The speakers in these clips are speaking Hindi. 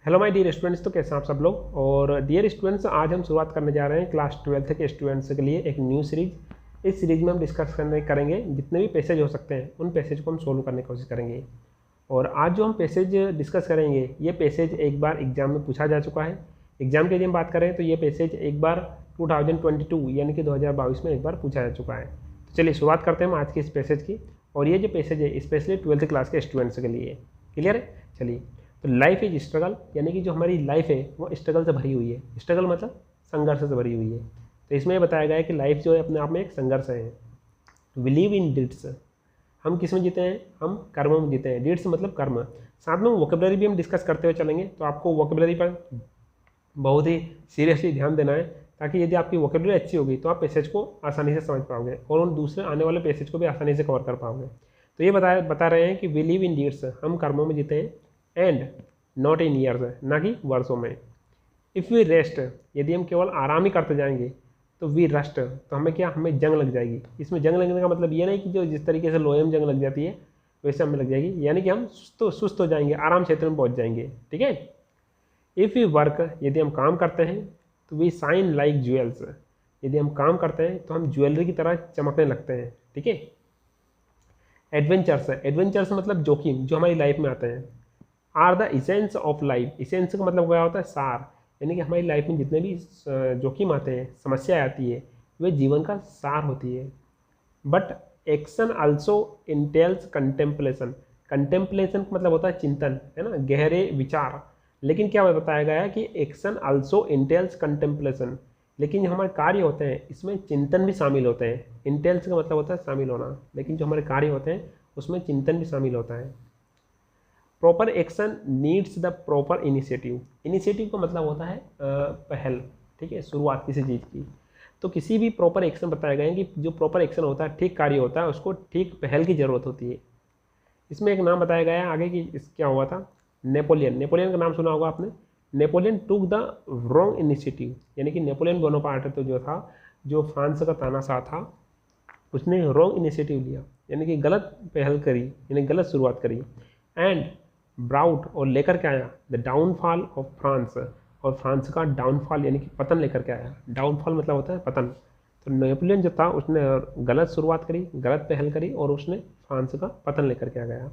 हेलो माय डियर स्टूडेंट्स, तो कैसे हैं आप सब लोग। और डियर स्टूडेंट्स, आज हम शुरुआत करने जा रहे हैं क्लास 12th के स्टूडेंट्स के लिए एक न्यू सीरीज। इस सीरीज में हम डिस्कस करेंगे जितने भी पैसेज हो सकते हैं उन पैसेज को हम सोल्व करने की कोशिश करेंगे। और आज जो हम पैसेज डिस्कस करेंगे ये पैसेज एक बार एग्जाम में पूछा जा चुका है। एग्जाम के यदि हम बात करें तो ये पैसेज एक बार 2022 यानी कि 2022 में एक बार पूछा जा चुका है। तो चलिए शुरुआत करते हैं हम आज के इस पैसेज की। और ये जो पैसेज है स्पेशली 12th क्लास के स्टूडेंट्स के लिए। क्लियर है? चलिए, तो लाइफ इज स्ट्रगल, यानी कि जो हमारी लाइफ है वो स्ट्रगल से भरी हुई है। स्ट्रगल मतलब संघर्ष से भरी हुई है। तो इसमें ये बताया गया है कि लाइफ जो है अपने आप में एक संघर्ष है। वी लिव इन डीड्स, हम किस में जीते हैं? हम कर्मों में जीते हैं। डीड्स मतलब कर्म। साथ में वोकेबलरी भी हम डिस्कस करते हुए चलेंगे, तो आपको वोकेबलरी पर बहुत ही सीरियसली ध्यान देना है, ताकि यदि आपकी वोकेबलरी अच्छी होगी तो आप पैसेज को आसानी से समझ पाओगे और उन दूसरे आने वाले पैसेज को भी आसानी से कवर कर पाओगे। तो ये बता रहे हैं कि वी लिव इन डीड्स, हम कर्मों में जीते हैं, एंड नॉट इन ईयर्स, ना कि वर्षों में। इफ़ वी रेस्ट, यदि हम केवल आराम ही करते जाएंगे तो वी रस्ट, तो हमें क्या, हमें जंग लग जाएगी। इसमें जंग लगने का मतलब ये नहीं कि जो जिस तरीके से लोहे में जंग लग जाती है वैसे हमें लग जाएगी, यानी कि हम सुस्त हो जाएंगे, आराम क्षेत्र में पहुंच जाएंगे। ठीक है। इफ़ वी वर्क, यदि हम काम करते हैं तो वी शाइन लाइक ज्वेल्स, यदि हम काम करते हैं तो हम ज्वेलरी की तरह चमकने लगते हैं। ठीक है। एडवेंचर्स, एडवेंचर्स मतलब जोखिम जो हमारी लाइफ में आते हैं। Are the essence of life, essence का मतलब क्या होता है? सार, यानी कि हमारी लाइफ में जितने भी जोखिम आते हैं, समस्याएं आती है, वे जीवन का सार होती है। But action also entails contemplation, contemplation का मतलब होता है चिंतन, है ना, गहरे विचार। लेकिन क्या बताया गया है कि एक्शन आल्सो इंटेल्स कंटेम्पलेशन, लेकिन जो हमारे कार्य होते हैं इसमें चिंतन भी शामिल होते हैं। इंटेल्स का मतलब होता है शामिल होना, लेकिन जो हमारे कार्य होते हैं उसमें चिंतन भी शामिल होता है। Proper action needs the proper initiative, initiative का मतलब होता है पहल। ठीक है, शुरुआत किसी चीज़ की। तो किसी भी प्रॉपर एक्शन बताया गया है कि जो प्रॉपर एक्शन होता है, ठीक कार्य होता है, उसको ठीक पहल की ज़रूरत होती है। इसमें एक नाम बताया गया है आगे कि क्या हुआ था। नेपोलियन, नेपोलियन का नाम सुना होगा आपने। Napoleon took the wrong initiative, यानी कि नेपोलियन बोनापार्ट तो जो था, जो फ्रांस का तानाशाह था, उसने रॉन्ग इनिशिएटिव लिया, यानी कि गलत पहल करी, यानी गलत शुरुआत करी। एंड ब्राउट, और लेकर के आया द डाउनफॉल ऑफ फ्रांस, और फ्रांस का डाउनफॉल यानी कि पतन लेकर के आया। डाउनफॉल मतलब होता है पतन। तो नेपोलियन जो था उसने गलत शुरुआत करी, गलत पहल करी, और उसने फ्रांस का पतन लेकर के आ गया।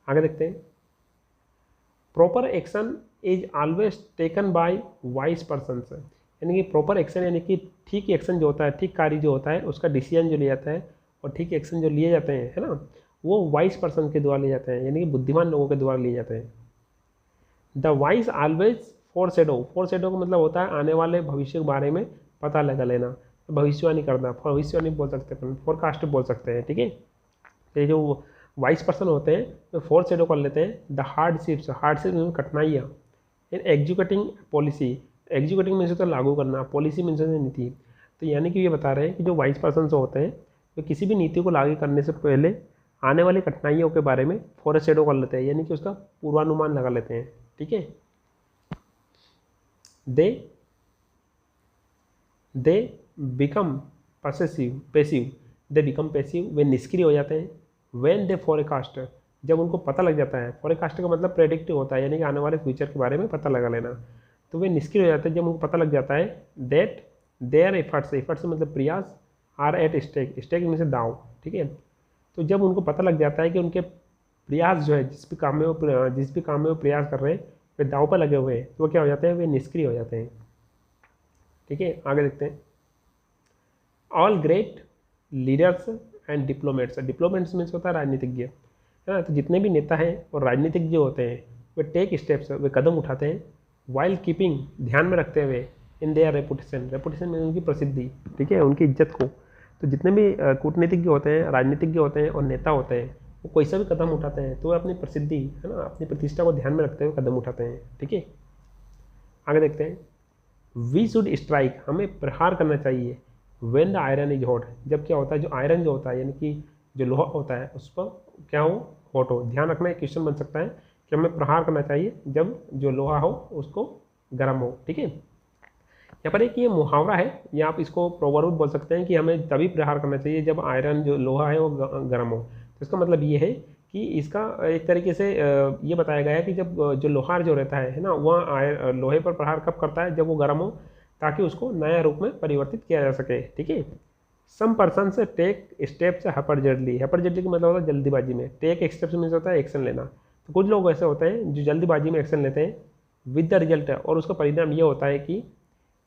आगे देखते हैं। Proper action is always taken by wise persons, यानी कि प्रॉपर एक्शन यानी कि ठीक एक्शन जो होता है, ठीक कार्य जो होता है, उसका डिसीजन जो लिया जाता है और ठीक एक्शन जो लिए जाते हैं, है ना, वो वाइज पर्सन के द्वारा लिए जाते हैं, यानी कि बुद्धिमान लोगों के द्वारा लिए जाते हैं। द वाइज ऑलवेज फोरशैडो, फोरशैडो का मतलब होता है आने वाले भविष्य के बारे में पता लगा लेना, भविष्यवाणी करना। भविष्यवाणी बोल सकते हैं, फोरकास्ट बोल सकते हैं। ठीक है। तो ये जो वाइज पर्सन होते हैं तो फोरशैडो कर लेते हैं द हार्डशिप्स, हार्डशिप में कठिनाइयाँ इन एग्जीक्यूटिंग पॉलिसी, एग्जीक्यूटिंग मीन्स होता है लागू करना, पॉलिसी मीन्स होता है नीति। तो यानी कि ये बता रहे हैं कि जो वाइज पर्सन होते हैं तो किसी भी नीति को लागू करने से पहले आने वाली कठिनाइयों के बारे में फोरशैडो कर लेते हैं, यानी कि उसका पूर्वानुमान लगा लेते हैं। ठीक है। They become passive, they become passive, वे निष्क्रिय हो जाते हैं। व्हेन दे फोरकास्ट, जब उनको पता लग जाता है, फोरकास्ट का मतलब प्रेडिक्टिव होता है, यानी कि आने वाले फ्यूचर के बारे में पता लगा लेना। तो वे निष्क्रिय हो जाते हैं जब उनको पता लग जाता है दैट देयर एफर्ट्स, एफर्ट्स मतलब प्रयास, आर एट स्टेक, स्टेक में से दाव। ठीक है। तो जब उनको पता लग जाता है कि उनके प्रयास जो है, जिस भी काम में वो प्रयास कर रहे हैं वे दाव पर लगे हुए हैं, तो वो क्या हो जाते हैं, वे निष्क्रिय हो जाते हैं। ठीक है। आगे देखते हैं। All great leaders and diplomats, diplomats means होता है राजनीतिज्ञ, है ना। तो जितने भी नेता हैं और राजनीतिज्ञ होते हैं वे टेक स्टेप्स, वे कदम उठाते हैं, वाइल कीपिंग, ध्यान में रखते हुए, इन देयर रेपुटेशन, रेपुटेशन में उनकी प्रसिद्धि, ठीक है, उनकी इज्जत को। तो जितने भी कूटनीतिज्ञ होते हैं, राजनीतिज्ञ होते हैं और नेता होते हैं, वो कोई सा भी कदम उठाते हैं तो वे अपनी प्रसिद्धि, है ना, अपनी प्रतिष्ठा को ध्यान में रखते हुए कदम उठाते हैं। ठीक है। आगे देखते हैं। वी शुड स्ट्राइक, हमें प्रहार करना चाहिए, when the iron is hot, जब क्या होता है, जो आयरन जो होता है यानी कि जो लोहा होता है उस पर क्या हो, हॉट हो। ध्यान रखना, एक क्वेश्चन बन सकता है कि हमें प्रहार करना चाहिए जब जो लोहा हो उसको गर्म हो। ठीक है। यहाँ पर एक ये मुहावरा है, या आप इसको प्रोवर्ब बोल सकते हैं कि हमें तभी प्रहार करना चाहिए जब आयरन जो लोहा है वो गर्म हो। तो इसका मतलब ये है कि इसका एक तरीके से ये बताया गया है कि जब जो लोहार जो रहता है ना, वह लोहे पर प्रहार कब करता है, जब वो गर्म हो, ताकि उसको नया रूप में परिवर्तित किया जा सके। ठीक है। सम पर्सन से टेक स्टेप्स हैपरजेडली, हैपरजेडली का मतलब होता है जल्दीबाजी में। टेक स्टेप्स मीन्स होता है एक्शन लेना। तो कुछ लोग ऐसे होते हैं जो जल्दीबाजी में एक्शन लेते हैं विद द रिजल्ट, और उसका परिणाम ये होता है कि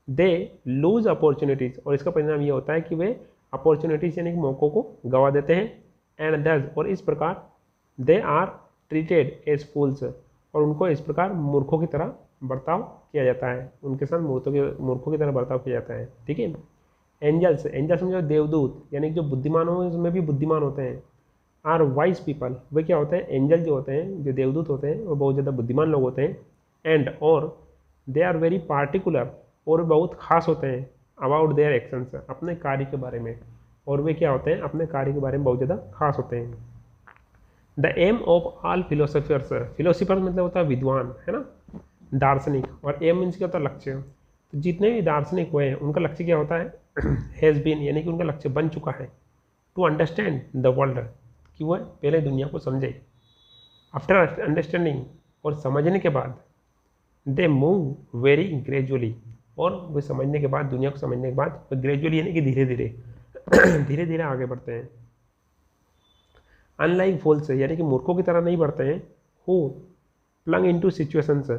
दे लूज अपॉर्चुनिटीज़, और इसका परिणाम ये होता है कि वे अपॉर्चुनिटीज यानी कि मौक़ों को गंवा देते हैं। एंड दस, और इस प्रकार दे आर ट्रीटेड एज फूल्स, और उनको इस प्रकार मूर्खों की तरह बर्ताव किया जाता है, उनके साथ मूर्खों की तरह बर्ताव किया जाता है। ठीक है। एंजल्स, एंजल्स में जो देवदूत यानी कि जो बुद्धिमान हो उसमें भी बुद्धिमान होते हैं। आर वाइज पीपल, वे क्या होते हैं, एंजल जो होते हैं, जो देवदूत होते हैं, वो बहुत ज़्यादा बुद्धिमान लोग होते हैं। एंड और दे आर वेरी पार्टिकुलर, और बहुत खास होते हैं अबाउट देयर एक्शंस, अपने कार्य के बारे में, और वे क्या होते हैं, अपने कार्य के बारे में बहुत ज़्यादा खास होते हैं। The aim of all philosophers, philosopher मतलब होता है विद्वान, है ना, दार्शनिक, और एम मीन्स क्या होता है, लक्ष्य। तो जितने भी दार्शनिक हुए हैं उनका लक्ष्य क्या होता है, हैज़ बीन, यानी कि उनका लक्ष्य बन चुका है, टू अंडरस्टैंड द वर्ल्ड, कि वह पहले दुनिया को समझे। आफ्टर अंडरस्टैंडिंग, और समझने के बाद, दे मूव वेरी ग्रेजुअली, और वे समझने के बाद, दुनिया को समझने के बाद, वे ग्रेजुअली यानी कि धीरे धीरे धीरे धीरे आगे बढ़ते हैं। अनलाइक फूल्स, यानी कि मूर्खों की तरह नहीं बढ़ते हैं, हु प्लंग इनटू सिचुएशंस,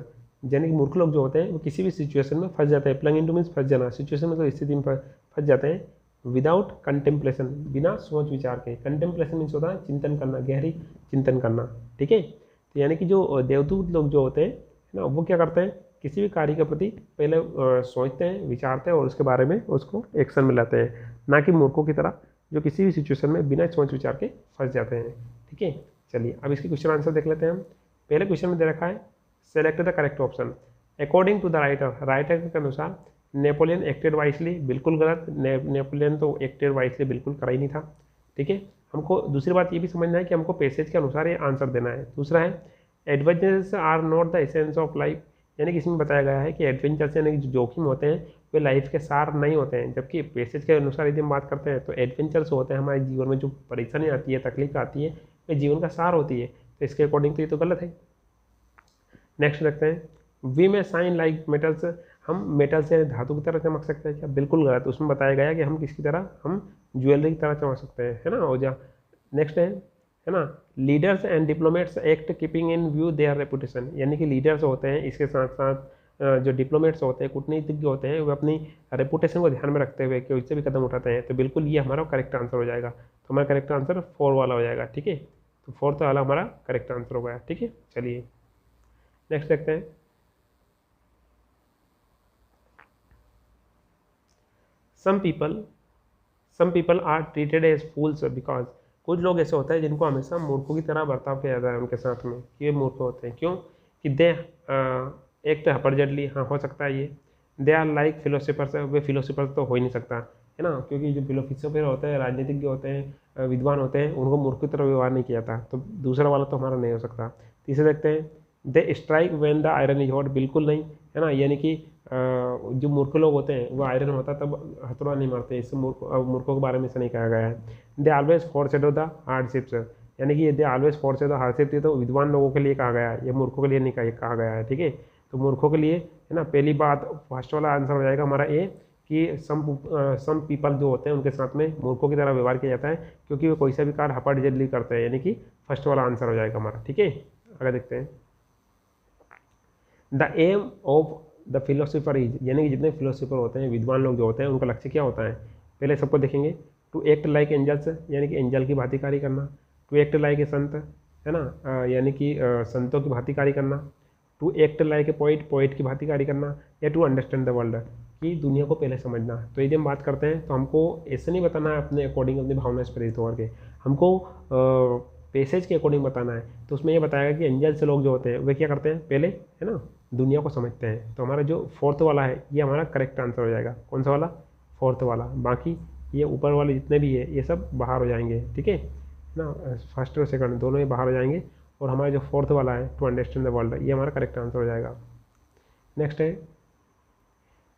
यानी कि मूर्ख लोग जो होते हैं वो किसी भी सिचुएशन में फंस जाते हैं। प्लंग इनटू मीन्स फंस जाना, सिचुएशन मतलब स्थिति में फंस जाते हैं। विदाउट कंटेम्पलेशन, बिना सोच विचार के। कंटेम्पलेशन मीन्स होता है चिंतन करना, गहरी चिंतन करना। ठीक है। तो यानी कि जो देवदूत लोग जो होते हैं ना, वो क्या करते हैं, किसी भी कार्य के प्रति पहले सोचते हैं, विचारते हैं, और उसके बारे में उसको एक्शन में लाते हैं, ना कि मूर्खों की तरह जो किसी भी सिचुएशन में बिना सोच विचार के फंस जाते हैं। ठीक है। चलिए अब इसके क्वेश्चन आंसर देख लेते हैं हम। पहले क्वेश्चन में दे रखा है select the correct option. According to the writer, writer के अनुसार नेपोलियन एक्टेड वाइसली, बिल्कुल गलत। नेपोलियन तो एक्टेड वाइसली बिल्कुल करा ही नहीं था। ठीक है। हमको दूसरी बात ये भी समझना है कि हमको पैसेज के अनुसार ये आंसर देना है। दूसरा है adventures are not the essence of life, यानी कि इसमें बताया गया है कि एडवेंचर्स यानी कि जो जोखिम होते हैं वे लाइफ के सार नहीं होते हैं, जबकि पैसेज के अनुसार यदि हम बात करते हैं तो एडवेंचर्स होते हैं हमारे जीवन में जो परेशानी आती है, तकलीफ आती है, वे जीवन का सार होती है। तो इसके अकॉर्डिंग तो ये तो गलत है। नेक्स्ट देखते हैं वी में साइन लाइक मेटल्स, हम मेटल से धातु की तरह चमक सकते हैं क्या, बिल्कुल गलत। उसमें बताया गया कि हम किसकी तरह, हम ज्वेलरी की तरह चमक सकते हैं, है ना, ओजा। नेक्स्ट है ना, leaders and diplomats act keeping in view their reputation, यानी कि लीडर्स होते हैं, इसके साथ साथ जो डिप्लोमेट्स होते हैं, कूटनीतिज्ञ होते हैं, वे अपनी रेपुटेशन को ध्यान में रखते हुए कोई से भी कदम उठाते हैं। तो बिल्कुल ये हमारा करेक्ट आंसर हो जाएगा। तो हमारा करेक्ट आंसर 4 वाला हो जाएगा। ठीक है। तो 4th वाला हमारा करेक्ट आंसर हो गया। ठीक है। चलिए नेक्स्ट देखते हैं। Some people are treated as fools because, कुछ लोग ऐसे होते हैं जिनको हमेशा मूर्खों की तरह बर्ताव किया जाता है उनके साथ में, कि ये मूर्ख होते हैं। क्यों, कि दे एक तो हैपरजेडली, हाँ हो सकता है ये। दे आर लाइक फिलोसफर्स, वे फिलोसफर्स तो हो ही नहीं सकता, है ना, क्योंकि जो फिलोसफर होते हैं, राजनीतिज्ञ होते हैं, विद्वान होते हैं, उनको मूर्ख की तरह व्यवहार नहीं किया जाता। तो दूसरा वाला तो हमारा नहीं हो सकता। तीसरे देखते हैं they strike when the iron is hot, बिल्कुल नहीं, है ना, यानी कि जो मूर्ख लोग होते हैं वो आयरन होता तब हथौड़ा नहीं मारते, इससे मूर्खों के बारे में ऐसा नहीं कहा गया है। दे ऑलवेज फोरशैडो द हार्डशिप्स, यानी कि दे ऑलवेज फोरशैडो हार्डशिप, ये तो विद्वान लोगों के लिए कहा गया है, ये मूर्खों के लिए नहीं कहा गया है। ठीक है। तो मूर्खों के लिए, है ना, पहली बात फर्स्ट वाला आंसर हो जाएगा हमारा ए, कि सम पीपल जो होते हैं उनके साथ में मूर्खों की तरह व्यवहार किया जाता है, क्योंकि वो कोई सा भी कार्य हपट करते हैं, यानी कि फर्स्ट वाला आंसर हो जाएगा हमारा। ठीक है। आगे देखते हैं। The aim of the philosopher is, यानी कि जितने फिलोसफर होते हैं, विद्वान लोग जो होते हैं, उनका लक्ष्य क्या होता है, पहले सबको देखेंगे। टू एक्ट लाइक एंजल्स, यानी कि एंजल की भांति कार्य करना। टू एक्ट लाइक ए संत, है ना, यानी कि संतों की भांति कार्य करना। To act like a poet, poet की भांति कार्य करना। या टू अंडरस्टैंड द वर्ल्ड, कि दुनिया को पहले समझना। तो यदि हम बात करते हैं तो हमको ऐसे नहीं बताना है अपने अकॉर्डिंग, अपनी भावना से प्रेरित होकर के, हमको पैसेज के अकॉर्डिंग बताना है। तो उसमें ये बताएगा कि एंजल से लोग जो होते हैं वे क्या करते हैं, पहले, है ना, दुनिया को समझते हैं। तो हमारा जो 4th वाला है ये हमारा करेक्ट आंसर हो जाएगा। कौन सा वाला, 4th वाला। बाकी ये ऊपर वाले जितने भी है ये सब बाहर हो जाएंगे। ठीक है ना, फर्स्ट और सेकंड दोनों ये बाहर हो जाएंगे, और हमारा जो 4th वाला है टू अंडरस्टैंड द वर्ल्ड, ये हमारा करेक्ट आंसर हो जाएगा। नेक्स्ट है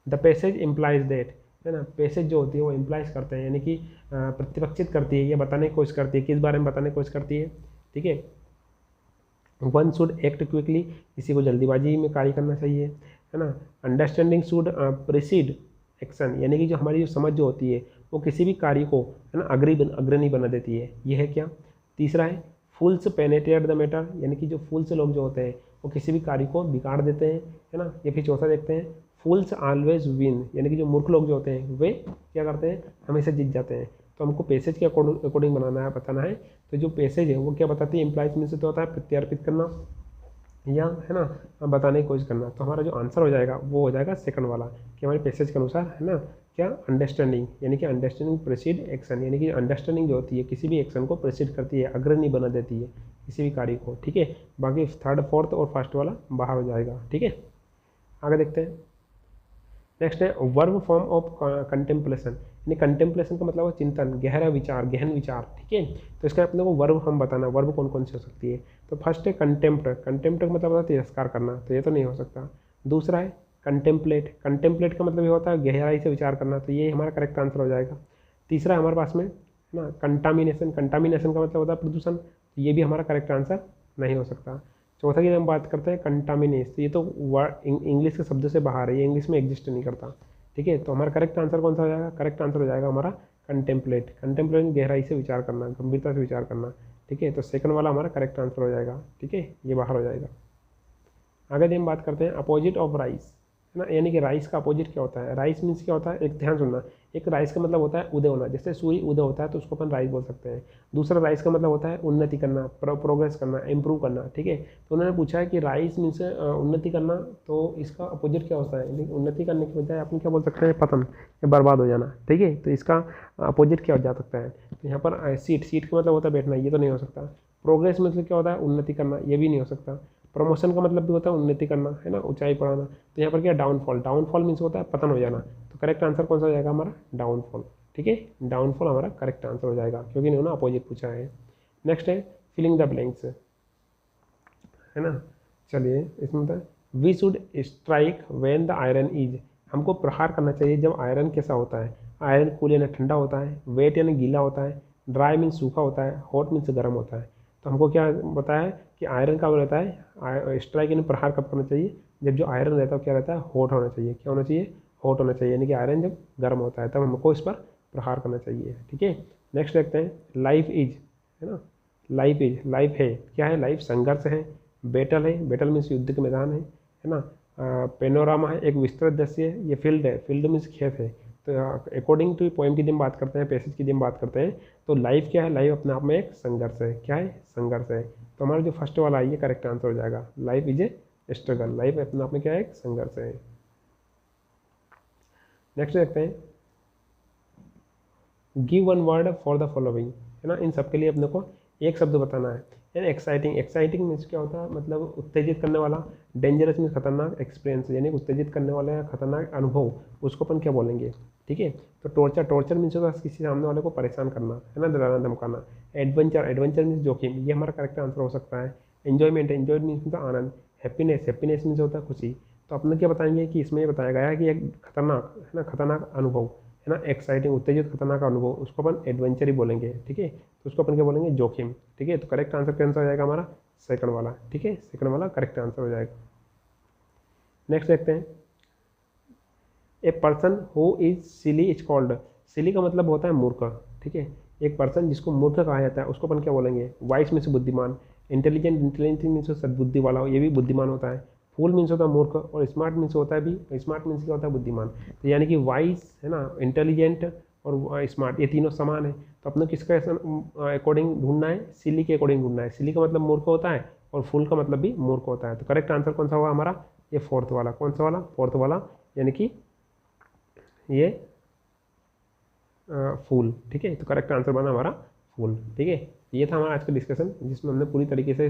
द पैसेज इम्प्लाइज दैट, है ना, पैसेज जो होती है वो इम्प्लाइज करते हैं, यानी कि प्रतिपक्षित करती है, ये बताने की कोशिश करती है, किस बारे में बताने की कोशिश करती है, ठीक है। वन शुड एक्ट क्विकली, किसी को जल्दीबाजी में कार्य करना चाहिए, है ना। अंडरस्टैंडिंग शुड प्रिसीड एक्शन, यानी कि जो हमारी जो समझ जो होती है वो किसी भी कार्य को, है ना, अग्रणी बना देती है। ये है क्या? तीसरा है फूल्स पेनेट्रेट द मैटर, यानी कि जो फूल्स लोग जो होते हैं वो किसी भी कार्य को बिगाड़ देते हैं, है ना। ये फिर चौथा देखते हैं फूल्स ऑलवेज विन, यानी कि जो मूर्ख लोग जो होते हैं वे क्या करते हैं, हमेशा जीत जाते हैं। तो हमको पैसेज के अकॉर्डिंग बनाना है, बताना है। तो जो पैसेज है वो क्या बताती है, एम्प्लॉयज में से तो होता है प्रत्यार्पित करना या, है ना, बताने की कोशिश करना। तो हमारा जो आंसर हो जाएगा वो हो जाएगा सेकंड वाला, कि हमारे पैसेज के अनुसार, है ना, क्या अंडरस्टैंडिंग, यानी कि अंडरस्टैंडिंग प्रेसिड एक्शन, यानी कि अंडरस्टैंडिंग जो होती है किसी भी एक्शन को प्रेसिड करती है, अग्रणी बना देती है किसी भी कार्य को, ठीक है। बाकी थर्ड फोर्थ और फर्स्ट वाला बाहर हो जाएगा, ठीक है। आगे देखते हैं। नेक्स्ट है वर्ब फॉर्म ऑफ कंटेम्पलेशन, यानी कंटेम्पलेशन का मतलब है चिंतन, गहरा विचार, गहन विचार, ठीक है। तो इसका अपने को वर्ब फॉर्म बताना, वर्ब कौन कौन सी हो सकती है। तो फर्स्ट है कंटेम्प्ट, कंटेम्प्ट का मतलब होता है तिरस्कार करना, तो ये तो नहीं हो सकता। दूसरा है कंटेम्पलेट, कंटेम्पलेट का मतलब ये होता है गहराई से विचार करना, तो ये हमारा करेक्ट आंसर हो जाएगा। तीसरा हमारे पास में ना कंटामिनेशन, कंटामिनेशन का मतलब होता है प्रदूषण, तो ये भी हमारा करेक्ट आंसर नहीं हो सकता। चौथा की हम बात करते हैं कंटामिनेस, तो ये तो वर्ड इंग्लिश के शब्द से बाहर है, ये इंग्लिश में एग्जिस्ट नहीं करता, ठीक है। तो हमारा करेक्ट आंसर कौन सा हो जाएगा, करेक्ट आंसर हो जाएगा हमारा कंटेम्पलेट, कंटेम्पलेट गहराई से विचार करना, गंभीरता से विचार करना, ठीक है। तो सेकंड वाला हमारा करेक्ट आंसर हो जाएगा, ठीक है, ये बाहर हो जाएगा। आगे हम बात करते हैं अपोजिट ऑफ राइस, है ना, यानी कि राइस का अपोजिट क्या होता है। राइस मीन्स क्या होता है, एक ध्यान सुनना, एक राइस का मतलब होता है उदय होना, जैसे सूर्य उदय होता है तो उसको अपन राइस बोल सकते हैं। दूसरा राइस का मतलब होता है उन्नति करना, प्रोग्रेस करना, इंप्रूव करना, ठीक है। तो उन्होंने पूछा है कि राइस मीन्स उन्नति करना, तो इसका अपोजिट क्या होता है, यानी उन्नति करने की बजाय अपन क्या बोल सकते हैं, पतन या बर्बाद हो जाना, ठीक है। तो इसका अपोजिट क्या हो जा सकता है, तो यहाँ पर सीट, सीट का मतलब होता है बैठना, ये तो नहीं हो सकता। प्रोग्रेस मतलब क्या होता है, उन्नति करना, ये भी नहीं हो सकता। प्रमोशन का मतलब भी होता है उन्नति करना, है ना, ऊंचाई बढ़ाना। तो यहाँ पर क्या डाउनफॉल, डाउनफॉल मीन्स होता है पतन हो जाना। तो करेक्ट आंसर कौन सा हो जाएगा हमारा, डाउनफॉल, ठीक है। डाउनफॉल हमारा करेक्ट आंसर हो जाएगा, क्योंकि इन्होंने अपोजिट पूछा है। नेक्स्ट है फिलिंग द ब्लैंक्स, है ना। चलिए इसमें होता है we should strike when the iron is, हमको प्रहार करना चाहिए जब आयरन कैसा होता है। आयरन कूल यानी ठंडा होता है, वेट यानी गीला होता है, ड्राई मीन्स सूखा होता है, हॉट मीन्स गर्म होता है। तो हमको क्या बताया कि आयरन का रहता है, स्ट्राइक यानी प्रहार कब करना चाहिए, जब जो आयरन रहता है क्या रहता है, हॉट होना चाहिए। क्या होना चाहिए, हॉट होना चाहिए, यानी कि आयरन जब गर्म होता है तब हमको इस पर प्रहार करना चाहिए, ठीक है। नेक्स्ट देखते हैं लाइफ इज, है ना, लाइफ इज, लाइफ है, क्या है, लाइफ संघर्ष है। बेटल है, बेटल मीन्स युद्ध के मैदान है ना। पेनोरामा है, एक विस्तृत दृश्य है। ये फील्ड है, फील्ड मीन्स खेत है। तो अकॉर्डिंग टू पोएम की दिन बात करते हैं, पैसेज की दिन बात करते हैं, तो लाइफ क्या है, लाइफ अपने आप में एक संघर्ष है, क्या है, संघर्ष है। तो हमारा जो फर्स्ट वाला है ये करेक्ट आंसर हो जाएगा, life is a struggle, life अपने आप में क्या है, एक संघर्ष है। नेक्स्ट देखते हैं give one word for the following, है ना। इन सबके लिए अपने को एक शब्द बताना है। यानी एक्साइटिंग, एक्साइटिंग मीन्स क्या होता है, मतलब उत्तेजित करने वाला। डेंजरस मीन्स खतरनाक एक्सपीरियंस, यानी उत्तेजित करने वाला या खतरनाक अनुभव, उसको अपन क्या बोलेंगे, ठीक है। तो टॉर्चर, टॉर्चर मीन्स होता है किसी सामने वाले को परेशान करना, है ना, डराना धमकाना। एडवेंचर, एडवेंचर मीन्स जोखिम, ये हमारा करेक्ट आंसर हो सकता है। एन्जॉयमेंट, एन्जॉयमेंट मीन्स होता है आनंद। हैप्पीनेस, हैप्पीनेस मीन्स होता है खुशी। तो अपने क्या बताएंगे कि इसमें ये बताया गया है कि एक खतरनाक, है ना, खतरनाक अनुभव, है ना, एक्साइटिंग, उत्तेजित, खतरनाक अनुभव, उसको अपन एडवेंचर ही बोलेंगे, ठीक है। तो उसको अपन क्या बोलेंगे, जोखिम, ठीक है। तो करेक्ट आंसर कैंसर हो जाएगा हमारा सेकंड वाला, ठीक है, सेकंड वाला करेक्ट आंसर हो जाएगा। नेक्स्ट देखते हैं a person who is silly is called, silly का मतलब होता है मूर्ख, ठीक है। एक पर्सन जिसको मूर्ख कहा जाता है उसको अपन क्या बोलेंगे, वाइस मीन्स बुद्धिमान। इंटेलिजेंट, इंटेलिजेंट मीन्स सद्बुद्धि वाला, ये भी बुद्धिमान होता है। फूल मीन्स होता है मूर्ख, और स्मार्ट मीन्स होता है भी, स्मार्ट मीन्स क्या होता है, बुद्धिमान। तो यानी कि वाइस, है ना, इंटेलिजेंट और स्मार्ट, ये तीनों समान है। तो अपने किसका अकॉर्डिंग ढूंढना है, सिली के अकॉर्डिंग ढूंढना है। सिली का मतलब मूर्ख होता है और फूल का मतलब भी मूर्ख होता है। तो करेक्ट आंसर कौन सा होगा हमारा, ये फोर्थ वाला, कौन सा वाला, फोर्थ वाला, यानी कि ये फूल, ठीक है। तो करेक्ट आंसर बना हमारा फूल, ठीक है। ये था हमारा आज का डिस्कशन, जिसमें हमने पूरी तरीके से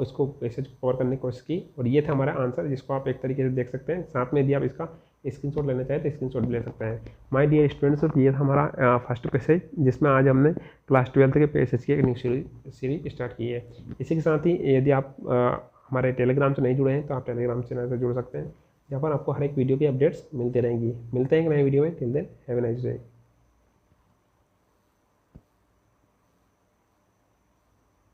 इसको पैसेज कवर करने की कोशिश की, और ये था हमारा आंसर, जिसको आप एक तरीके से देख सकते हैं। साथ में यदि आप इसका स्क्रीनशॉट लेना चाहें तो स्क्रीनशॉट भी ले सकते हैं। माय डियर स्टूडेंट्स, ये था हमारा फर्स्ट पैसेज, जिसमें आज हमने क्लास 12 के पैसेज की एक न्यू सीरीज स्टार्ट की है। इसी के साथ ही यदि आप हमारे टेलीग्राम से नहीं जुड़े हैं तो आप टेलीग्राम चैनल से जुड़ सकते हैं, जहाँ पर आपको हर एक वीडियो की अपडेट्स मिलती रहेंगी। मिलते हैं एक नए वीडियो में, till then have a nice day.